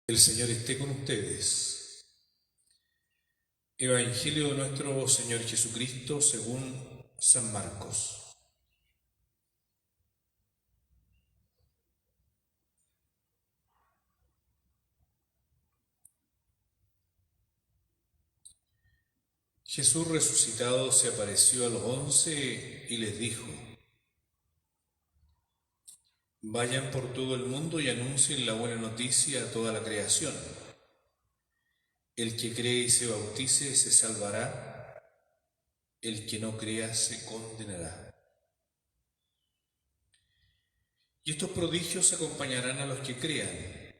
El Señor esté con ustedes. Evangelio de nuestro Señor Jesucristo según San Marcos. Jesús resucitado se apareció a los 11 y les dijo: Vayan por todo el mundo y anuncien la buena noticia a toda la creación. El que cree y se bautice se salvará, el que no crea se condenará. Y estos prodigios acompañarán a los que crean.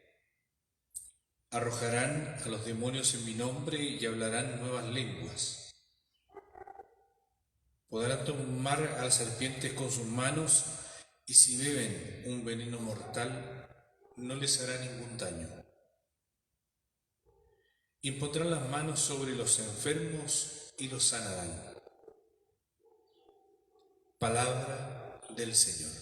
Arrojarán a los demonios en mi nombre y hablarán nuevas lenguas. Podrán tomar a las serpientes con sus manos y si beben un veneno mortal no les hará ningún daño. Impondrán las manos sobre los enfermos y los sanarán. Palabra del Señor.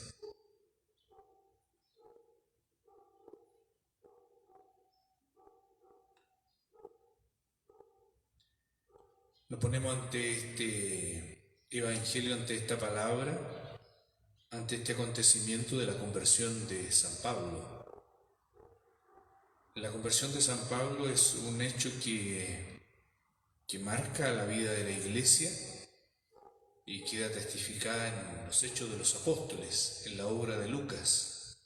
Nos ponemos ante este Evangelio, ante esta palabra, ante este acontecimiento de la conversión de San Pablo. La conversión de San Pablo es un hecho que marca la vida de la Iglesia y queda testificada en los Hechos de los Apóstoles, en la obra de Lucas.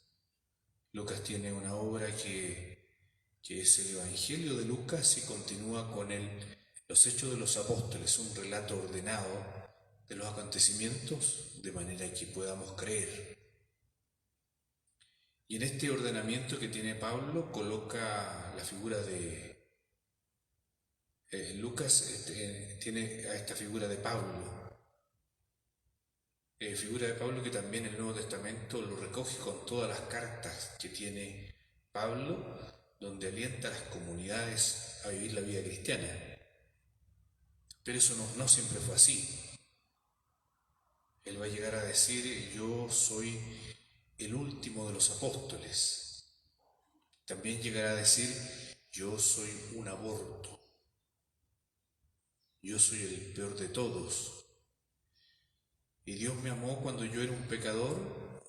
Lucas tiene una obra que es el Evangelio de Lucas y continúa con los Hechos de los Apóstoles, un relato ordenado de los acontecimientos de manera que podamos creer. Y en este ordenamiento que tiene Pablo coloca la figura de Lucas, tiene a esta figura de Pablo, figura de Pablo que también el Nuevo Testamento lo recoge con todas las cartas que tiene Pablo, donde alienta a las comunidades a vivir la vida cristiana. Pero eso no siempre fue así. Él va a llegar a decir: yo soy el último de los apóstoles. También llegará a decir: yo soy un aborto. Yo soy el peor de todos. Y Dios me amó cuando yo era un pecador,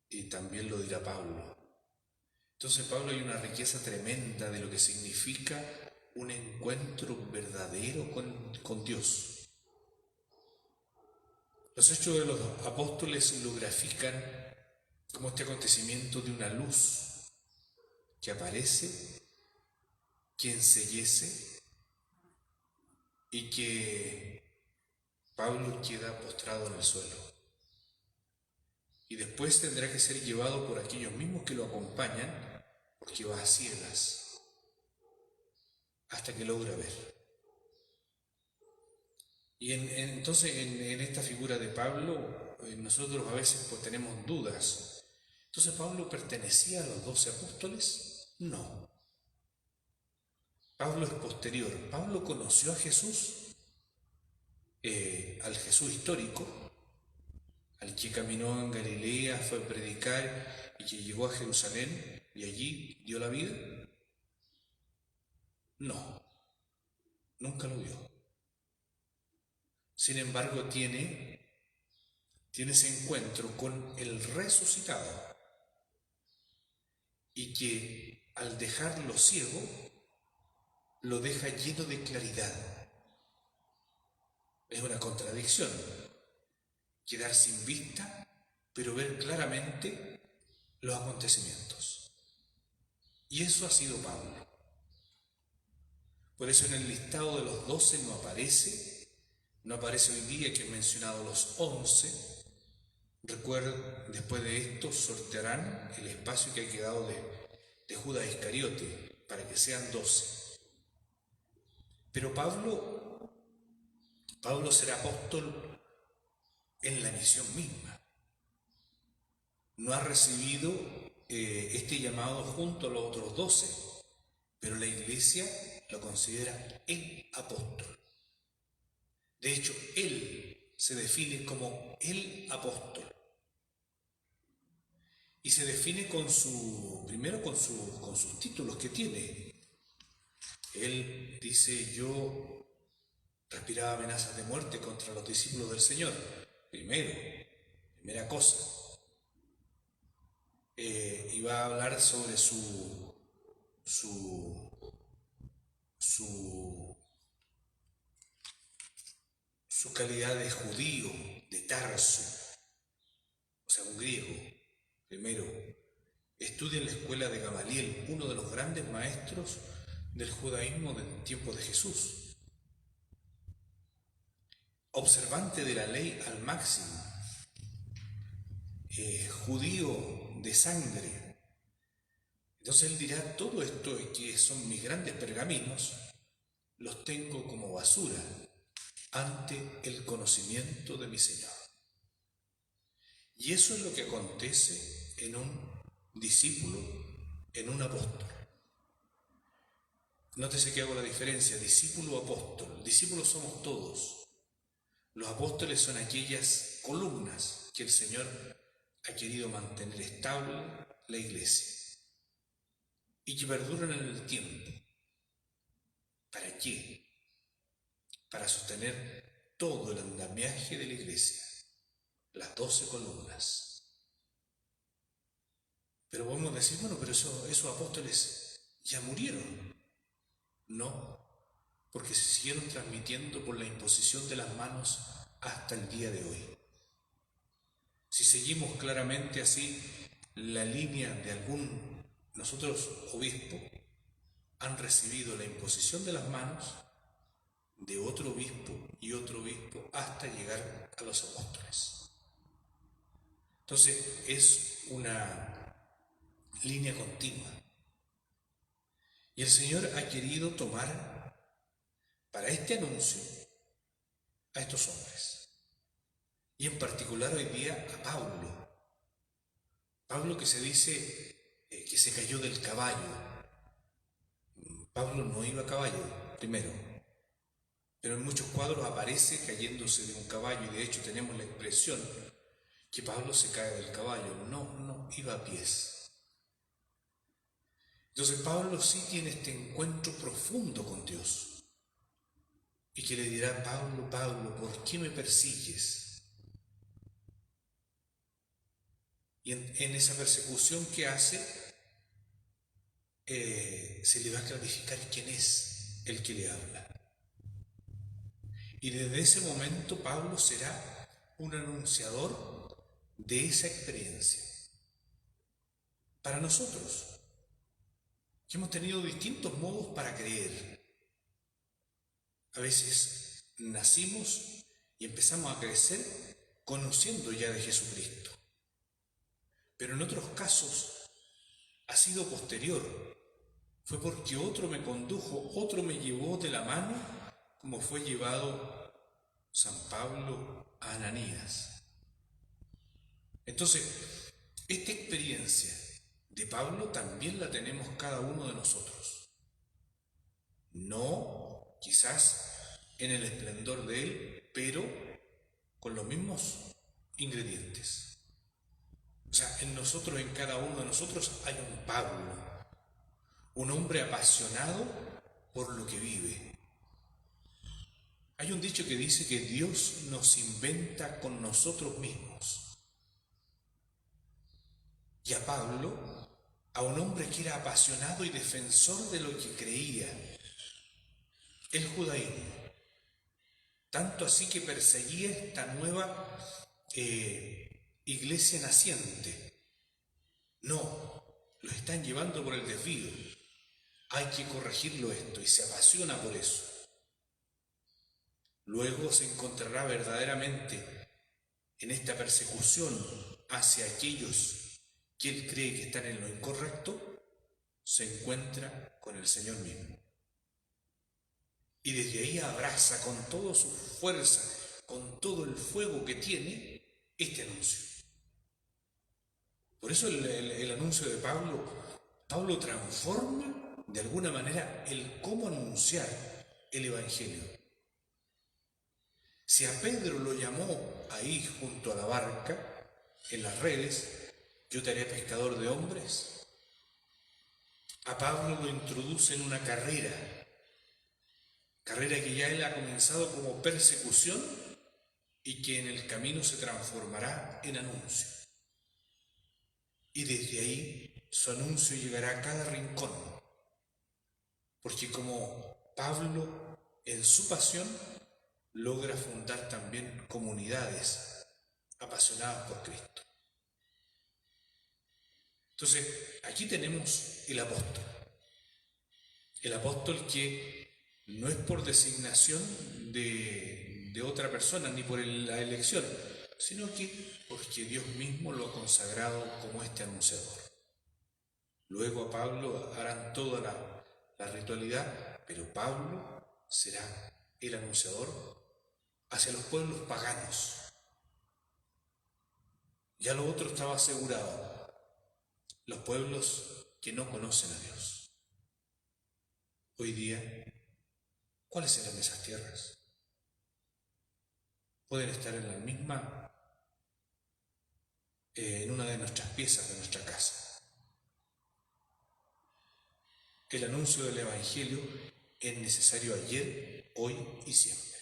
y también lo dirá Pablo. Entonces, Pablo, hay una riqueza tremenda de lo que significa un encuentro verdadero con Dios. Los Hechos de los Apóstoles lo grafican como este acontecimiento de una luz que aparece, que ensellece y que Pablo queda postrado en el suelo. Y después tendrá que ser llevado por aquellos mismos que lo acompañan, porque va a ciegas, hasta que logra ver. Y entonces en esta figura de Pablo, nosotros a veces pues tenemos dudas. Entonces, ¿Pablo pertenecía a los 12 apóstoles? No. Pablo es posterior. Pablo conoció a Jesús, al Jesús histórico, al que caminó en Galilea, fue a predicar y que llegó a Jerusalén y allí dio la vida. No, nunca lo vio. Sin embargo, tiene ese encuentro con el resucitado y que al dejarlo ciego, lo deja lleno de claridad. Es una contradicción, quedar sin vista, pero ver claramente los acontecimientos. Y eso ha sido Pablo. Por eso en el listado de los 12 no aparece hoy día que he mencionado los 11. Recuerden, después de esto sortearán el espacio que ha quedado de Judas Iscariote para que sean 12. Pero Pablo será apóstol en la misión misma. No ha recibido este llamado junto a los otros 12, pero la Iglesia lo considera el apóstol. De hecho, él se define como el apóstol. Y se define primero con sus títulos que tiene. Él dice: yo respiraba amenazas de muerte contra los discípulos del Señor. Primera cosa. Y va a hablar sobre su calidad de judío, de Tarso, o sea, un griego. Primero, estudia en la escuela de Gamaliel, uno de los grandes maestros del judaísmo del tiempo de Jesús. Observante de la ley al máximo, judío de sangre. Entonces él dirá: todo esto que son mis grandes pergaminos, los tengo como basura ante el conocimiento de mi Señor. Y eso es lo que acontece en un discípulo, en un apóstol. Nótese que hago la diferencia: discípulo o apóstol. Discípulos somos todos. Los apóstoles son aquellas columnas que el Señor ha querido mantener estable la iglesia y que perduran en el tiempo. ¿Para qué? Para sostener todo el andamiaje de la iglesia, las 12 columnas. Pero podemos decir: bueno, pero esos apóstoles ya murieron. No, porque se siguieron transmitiendo por la imposición de las manos hasta el día de hoy. Si seguimos claramente así la línea de algún, nosotros obispos, han recibido la imposición de las manos de otro obispo y otro obispo hasta llegar a los apóstoles. Entonces es una línea continua. Y el Señor ha querido tomar para este anuncio a estos hombres. Y en particular hoy día a Pablo. Pablo, que se dice que se cayó del caballo. Pablo no iba a caballo, primero. Pero en muchos cuadros aparece cayéndose de un caballo, y de hecho tenemos la expresión que Pablo se cae del caballo. No, iba a pies. Entonces Pablo sí tiene este encuentro profundo con Dios, y que le dirá: Pablo, Pablo, ¿por qué me persigues? Y en esa persecución que hace, se le va a clarificar quién es el que le habla. Y desde ese momento Pablo será un anunciador de esa experiencia. Para nosotros, que hemos tenido distintos modos para creer. A veces nacimos y empezamos a crecer conociendo ya de Jesucristo. Pero en otros casos ha sido posterior. Fue porque otro me condujo, otro me llevó de la mano, como fue llevado San Pablo a Ananías. Entonces, esta experiencia de Pablo también la tenemos cada uno de nosotros. No, quizás en el esplendor de él, pero con los mismos ingredientes. O sea, en nosotros, en cada uno de nosotros hay un Pablo, un hombre apasionado por lo que vive. Hay un dicho que dice que Dios nos inventa con nosotros mismos. Y a Pablo, a un hombre que era apasionado y defensor de lo que creía, el judaísmo, tanto así que perseguía esta nueva iglesia naciente. No, lo están llevando por el desvío. Hay que corregirlo esto, y se apasiona por eso. Luego se encontrará verdaderamente en esta persecución hacia aquellos que él cree que están en lo incorrecto, se encuentra con el Señor mismo. Y desde ahí abraza con toda su fuerza, con todo el fuego que tiene, este anuncio. Por eso el anuncio de Pablo transforma de alguna manera el cómo anunciar el Evangelio. Si a Pedro lo llamó ahí junto a la barca, en las redes, yo te haré pescador de hombres, a Pablo lo introduce en una carrera que ya él ha comenzado como persecución y que en el camino se transformará en anuncio. Y desde ahí su anuncio llegará a cada rincón, porque como Pablo en su pasión logra fundar también comunidades apasionadas por Cristo. Entonces, aquí tenemos el apóstol que no es por designación de otra persona ni por la elección, sino que porque Dios mismo lo ha consagrado como este anunciador. Luego a Pablo harán toda la ritualidad, pero Pablo será el anunciador hacia los pueblos paganos. Ya lo otro estaba asegurado, los pueblos que no conocen a Dios. Hoy día, ¿cuáles serán esas tierras? Pueden estar en la misma, en una de nuestras piezas de nuestra casa. El anuncio del Evangelio es necesario ayer, hoy y siempre.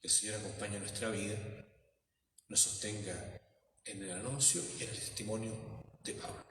El Señor acompañe nuestra vida, nos sostenga en el anuncio y en el testimonio de Pablo.